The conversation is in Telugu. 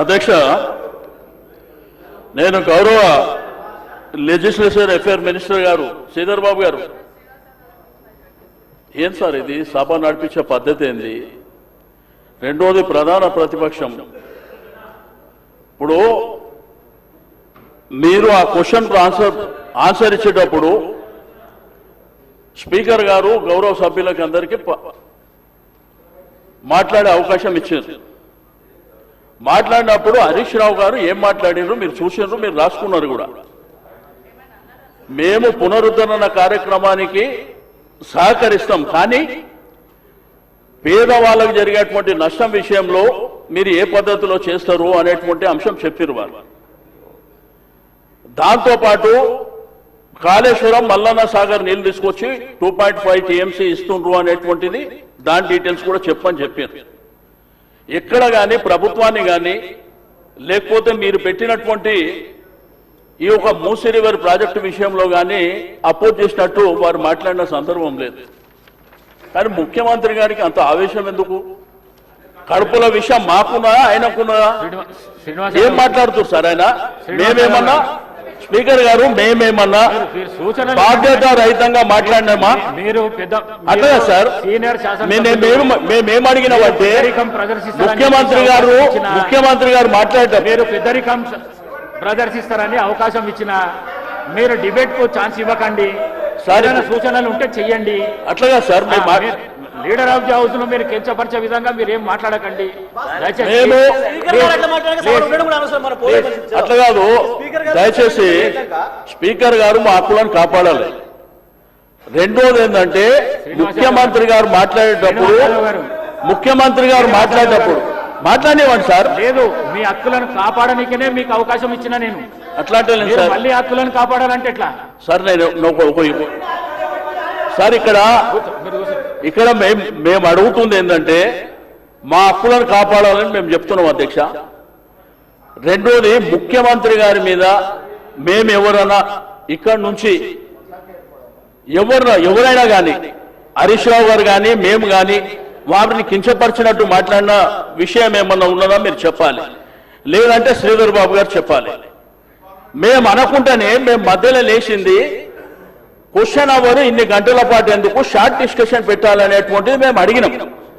అధ్యక్ష, నేను గౌరవ లెజిస్లేచర్ అఫేర్ మినిస్టర్ గారు శ్రీధర్ బాబు గారు, ఏం సార్ ఇది సభ నడిపించే పద్ధతి ఏంది? రెండోది ప్రధాన ప్రతిపక్షం. ఇప్పుడు మీరు ఆ క్వశ్చన్ ఆన్సర్ ఇచ్చేటప్పుడు స్పీకర్ గారు గౌరవ సభ్యులకు అందరికీ మాట్లాడే అవకాశం ఇచ్చారు. మాట్లాడినప్పుడు హరీష్ రావు గారు ఏం మాట్లాడారు మీరు చూసారు, మీరు రాసుకున్నారు కూడా. మేము పునరుద్ధరణ కార్యక్రమానికి సహకరిస్తాం, కానీ పేదవాళ్ళకు జరిగేటువంటి నష్టం విషయంలో మీరు ఏ పద్ధతిలో చేస్తారు అనేటువంటి అంశం చెప్పారు వారు. దాంతోపాటు కాళేశ్వరం మల్లన్న సాగర్ నీళ్లు తీసుకొచ్చి 2.5 TMC ఇస్తుండ్రు అనేటువంటిది దాని డీటెయిల్స్ కూడా చెప్పని చెప్పారు. ఎక్కడ కానీ ప్రభుత్వాన్ని కానీ లేకపోతే మీరు పెట్టినటువంటి ఈ ఒక మూసీ రివర్ ప్రాజెక్టు విషయంలో కానీ అపోజ్ చేసినట్టు వారు మాట్లాడిన సందర్భం లేదు. కానీ ముఖ్యమంత్రి గారికి అంత ఆవేశం ఎందుకు? కడుపుల విషయం మాకున్నా ఆయనకున్నదా? ఏం మాట్లాడుతున్నారు సార్ ఆయన? మేమేమన్నా స్పీకర్ గారు మేమేమన్నా బాధ్యత రహితంగా మాట్లాడినామా? అదే సార్, మేమేం అడిగినామంటే ముఖ్యమంత్రి గారు మాట్లాడతారు, మీరు పెద్దరికం ప్రదర్శిస్తారని అవకాశం ఇచ్చిన మీరు డిబేట్ కు ఛాన్స్ ఇవ్వకండి. సరైన సూచనలు ఉంటే చెయ్యండి. అట్లాగా sir, leader of the house లో మీరు కించపరిచే విధంగా మీరు ఏం మాట్లాడకండి. అట్లా కాదు, దయచేసి స్పీకర్ గారు మా హక్కులను కాపాడాలి. రెండోది ఏంటంటే ముఖ్యమంత్రి గారు మాట్లాడేటప్పుడు మాట్లాడేవాడి సార్. లేదు, మీ హక్కులను కాపాడనికనే మీకు అవకాశం ఇచ్చిన నేను. అట్లా అంటే మళ్ళీ హక్కులను కాపాడాలంటే ఎట్లా సార్? నేను సార్ ఇక్కడ మేము అడుగుతుంది ఏంటంటే మా హక్కులను కాపాడాలని మేము చెప్తున్నాం అధ్యక్ష. రెండోది ముఖ్యమంత్రి గారి మీద మేము ఎవరైనా ఇక్కడ నుంచి ఎవరైనా కానీ హరీష్ రావు గారు కానీ మేము కానీ వారిని కించపరిచినట్టు మాట్లాడిన విషయం ఏమన్నా ఉన్నదా మీరు చెప్పాలి, లేదంటే శ్రీధర్ బాబు గారు చెప్పాలి. మేము అనుకుంటేనే మేము మధ్యలో లేచింది క్వశ్చన్ అవర్ ఇన్ని గంటల పాటు ఎందుకు షార్ట్ డిస్కషన్ పెట్టాలనేటువంటిది మేము అడిగినాం.